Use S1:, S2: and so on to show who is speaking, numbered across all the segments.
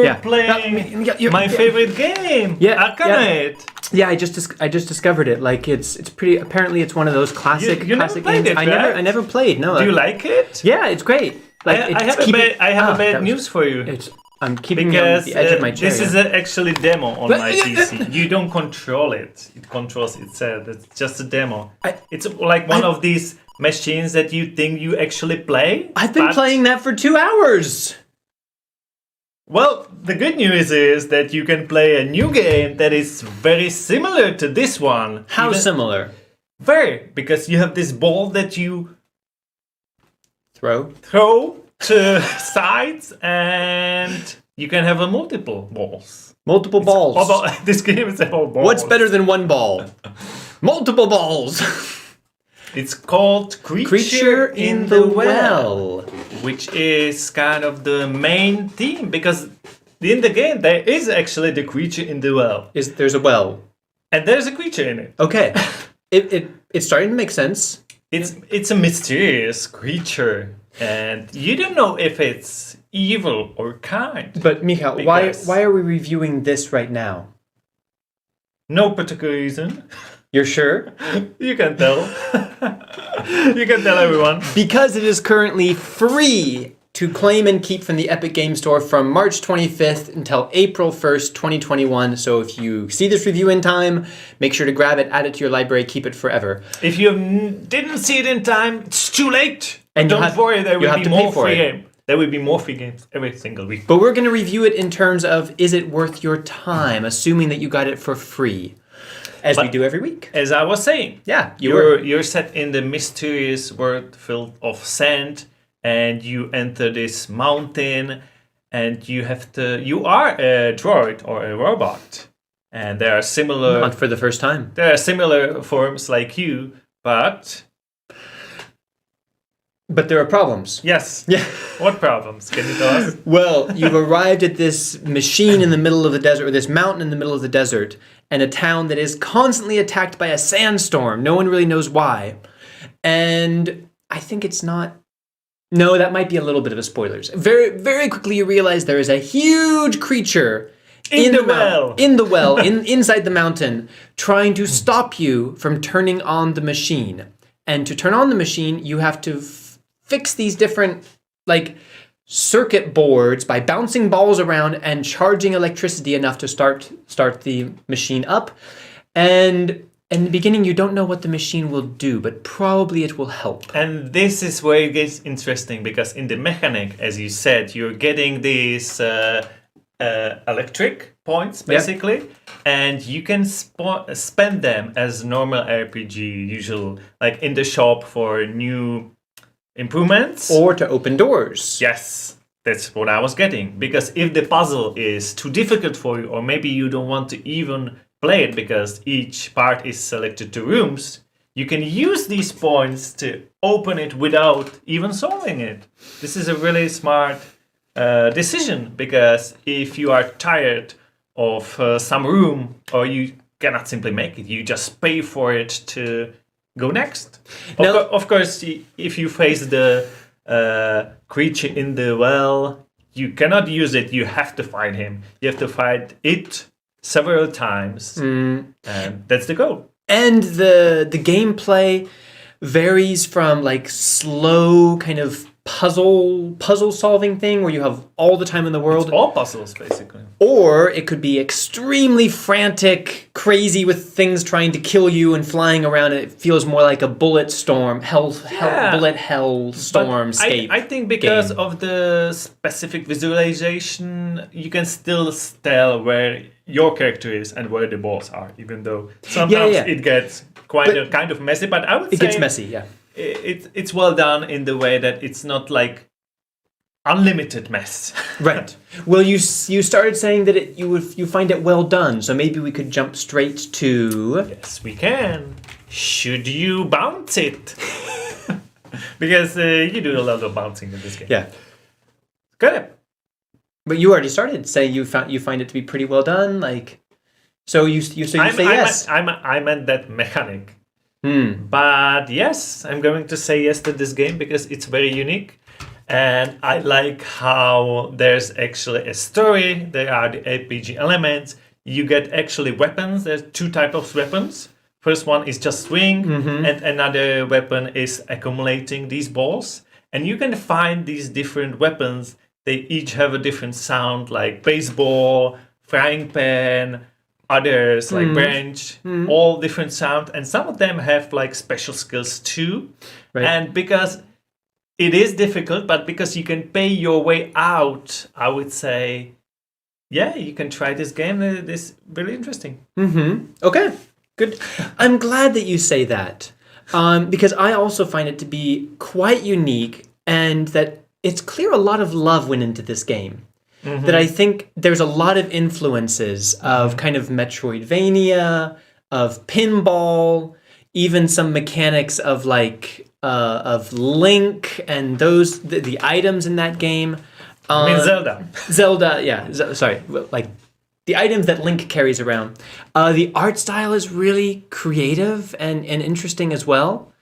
S1: Yeah.
S2: playing
S1: you're-
S2: my favorite game,
S1: Yeah,
S2: Arcanite.
S1: Yeah, I just discovered it. Like it's pretty. Apparently, it's one of those classic
S2: You never
S1: classic
S2: played
S1: games.
S2: it, right?
S1: I never played. No.
S2: Do you like it?
S1: Yeah, it's great. Like
S2: I have a bad news for you.
S1: I'm keeping me on
S2: Because
S1: the edge of my chair.
S2: this is actually demo on my PC. You don't control it. It controls itself. It's just a demo. It's like one of these machines that you think you actually play.
S1: I've been playing that for 2 hours.
S2: Well, the good news is that you can play a new game that is very similar to this one.
S1: How similar?
S2: Very, because you have this ball that you
S1: Throw
S2: to sides, and you can have multiple balls.
S1: multiple balls.
S2: This game is about balls.
S1: What's better than one ball? Multiple balls.
S2: It's called Creature in the Well, which is kind of the main theme, because in the game there is actually the creature in the well.
S1: There's a well.
S2: And there's a creature in it.
S1: Okay. It's starting to make sense.
S2: It's a mysterious creature, and you don't know if it's evil or kind.
S1: But Michał, why are we reviewing this right now?
S2: No particular reason.
S1: You're sure?
S2: You can tell. You can tell everyone.
S1: Because it is currently free to claim and keep from the Epic Game Store from March 25th until April 1st, 2021. So if you see this review in time, make sure to grab it, add it to your library, keep it forever.
S2: If you didn't see it in time, it's too late.
S1: And
S2: don't worry, there will be more free
S1: it.
S2: games. There will be more free games every single week.
S1: But we're going to review it in terms of, is it worth your time, assuming that you got it for free, as we do every week.
S2: As I was saying,
S1: yeah,
S2: you're set in the mysterious world filled of sand, and you enter this mountain, and you are a droid or a robot, and there are similar.
S1: Not for the first time.
S2: There are similar forms like you, but
S1: there are problems.
S2: Yes.
S1: Yeah.
S2: What problems? Can you tell us?
S1: Well, you've arrived at this machine in the middle of the desert, or this mountain in the middle of the desert, and a town that is constantly attacked by a sandstorm. No one really knows why. And I think it's not... No, that might be a little bit of a spoilers. Very, very quickly you realize there is a huge creature inside the mountain, trying to stop you from turning on the machine. And to turn on the machine, you have to fix these different, circuit boards by bouncing balls around and charging electricity enough to start the machine up. And in the beginning, you don't know what the machine will do, but probably it will help.
S2: And this is where it gets interesting, because in the mechanic, as you said, you're getting these electric points, basically, yep. And you can spend them as normal RPG usual, like in the shop for new improvements.
S1: Or to open doors.
S2: Yes, that's what I was getting. Because if the puzzle is too difficult for you, or maybe you don't want to even play it because each part is selected to rooms, you can use these points to open it without even solving it. This is a really smart decision, because if you are tired of some room, or you cannot simply make it, you just pay for it to go next. Of course, if you face the creature in the well, you cannot use it. You have to fight him. You have to fight it several times, and that's the goal.
S1: And the gameplay varies from slow kind of puzzle solving thing where you have all the time in the world.
S2: It's all puzzles, basically.
S1: Or it could be extremely frantic, crazy with things trying to kill you and flying around. And it feels more like a bullet storm, bullet hell stormscape.
S2: I think because of the specific visualization, you can still tell where your character is and where the balls are, even though sometimes it gets kind of messy. But I would say
S1: it gets messy, yeah.
S2: It's well done in the way that it's not like unlimited mess.
S1: Right. Well, you started saying that you find it well done, so maybe we could jump straight to...
S2: Yes, we can. Should you bounce it? Because you do a lot of bouncing in this game.
S1: Yeah.
S2: Good.
S1: But you already started saying you find it to be pretty well done, so you say yes.
S2: I meant that mechanic. But yes, I'm going to say yes to this game because it's very unique. And I like how there's actually a story. There are the RPG elements. You get actually weapons. There's two types of weapons. First one is just swing, and another weapon is accumulating these balls. And you can find these different weapons. They each have a different sound, like baseball, frying pan, others like branch, all different sound. And some of them have like special skills too.
S1: Right.
S2: And because it is difficult, but because you can pay your way out, I would say, yeah, you can try this game. It is really interesting.
S1: Okay, good. I'm glad that you say that because I also find it to be quite unique and that it's clear a lot of love went into this game. That I think there's a lot of influences of kind of Metroidvania, of pinball, even some mechanics of like of Link and those the items in that game.
S2: I mean Zelda.
S1: Zelda, yeah. Sorry, like the items that Link carries around. The art style is really creative and interesting as well.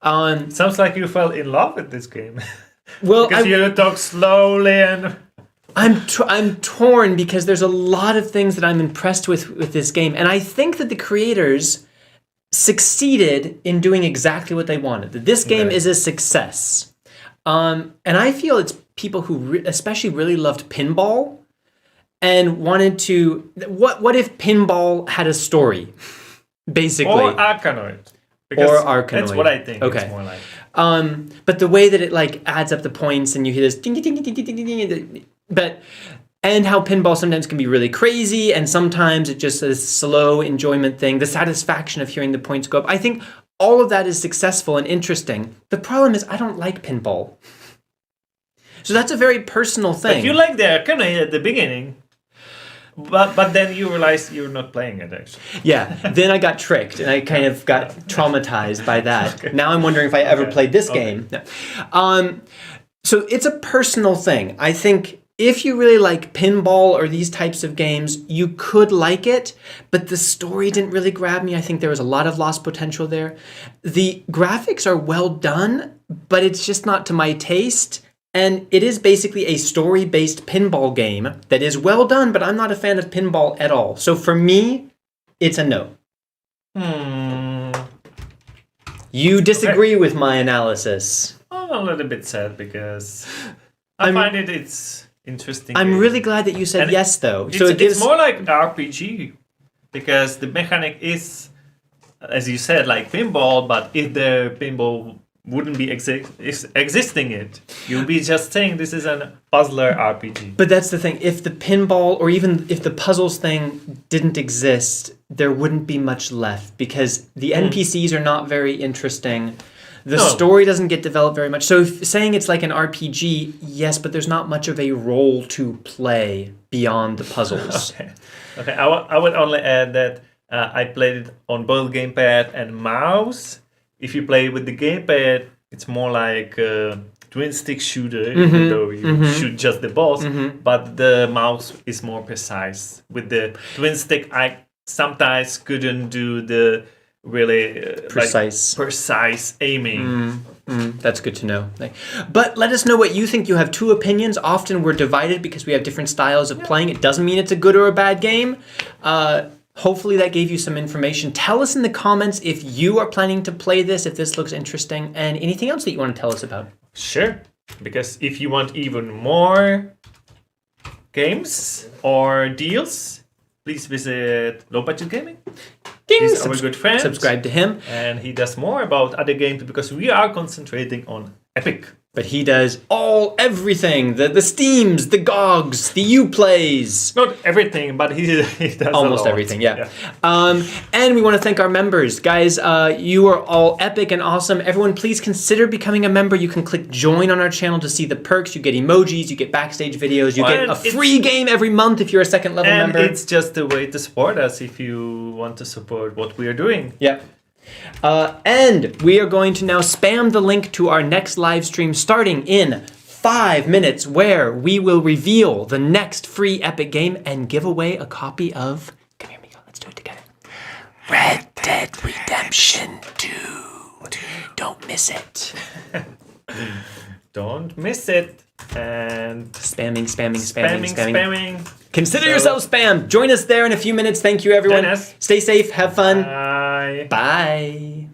S2: Sounds like you fell in love with this game.
S1: Well,
S2: because you talk slowly and...
S1: I'm torn because there's a lot of things that I'm impressed with this game. And I think that the creators succeeded in doing exactly what they wanted. That this game is a success. And I feel it's people who especially really loved pinball and wanted to... What if pinball had a story, basically?
S2: Or Arkanoid. Because
S1: Arkanoid.
S2: That's what I think
S1: Okay.
S2: it's more like.
S1: But the way that it like adds up the points and you hear this ding ding ding ding ding ding ding, and how pinball sometimes can be really crazy and sometimes it's just a slow enjoyment thing, the satisfaction of hearing the points go up. I think all of that is successful and interesting. The problem is I don't like pinball. So that's a very personal thing.
S2: But you like the Arkanoid at the beginning. But then you realize you're not playing it, actually.
S1: Yeah, then I got tricked and I kind of got traumatized by that. Okay. Now I'm wondering if I ever played this game. No. So it's a personal thing. I think if you really like pinball or these types of games, you could like it, but the story didn't really grab me. I think there was a lot of lost potential there. The graphics are well done, but it's just not to my taste. And it is basically a story-based pinball game that is well done, but I'm not a fan of pinball at all. So for me, it's a no. You disagree with my analysis.
S2: I'm a little bit sad because I find it's interesting.
S1: I'm really glad that you said
S2: and
S1: yes, though.
S2: It's more like RPG because the mechanic is, as you said, like pinball, but if the pinball wouldn't be existing it. You'll be just saying this is a puzzler RPG.
S1: But that's the thing. If the pinball or even if the puzzles thing didn't exist, there wouldn't be much left because the NPCs are not very interesting. The story doesn't get developed very much. So saying it's like an RPG, yes, but there's not much of a role to play beyond the puzzles.
S2: Okay. I would only add that I played it on both gamepad and mouse. If you play with the gamepad, it's more like a twin stick shooter, even though you shoot just the balls. But the mouse is more precise. With the twin stick, I sometimes couldn't do the really precise aiming.
S1: That's good to know. But let us know what you think. You have two opinions. Often we're divided because we have different styles of playing. It doesn't mean it's a good or a bad game. Hopefully that gave you some information. Tell us in the comments if you are planning to play this, if this looks interesting, and anything else that you want to tell us about.
S2: Sure, because if you want even more games or deals, please visit Low Budget Gaming. He's our good friend.
S1: Subscribe to him.
S2: And he does more about other games because we are concentrating on Epic.
S1: But he does everything. The Steams, the GOGs, the Uplays.
S2: Not everything, but he does
S1: almost everything, yeah. And we want to thank our members. Guys, you are all epic and awesome. Everyone, please consider becoming a member. You can click join on our channel to see the perks. You get emojis, you get backstage videos, you get a free game every month if you're a second level member.
S2: And it's just a way to support us if you want to support what we are doing.
S1: Yeah. And we are going to now spam the link to our next live stream starting in 5 minutes where we will reveal the next free Epic game and give away a copy of, come here, Miguel, let's do it together, Red Dead Redemption 2. Don't miss it.
S2: Don't miss it. And
S1: Spamming. Consider
S2: So-
S1: yourself spammed. Join us there in a few minutes. Thank you, everyone.
S2: Join us.
S1: Stay safe. Have fun.
S2: bye.
S1: Bye.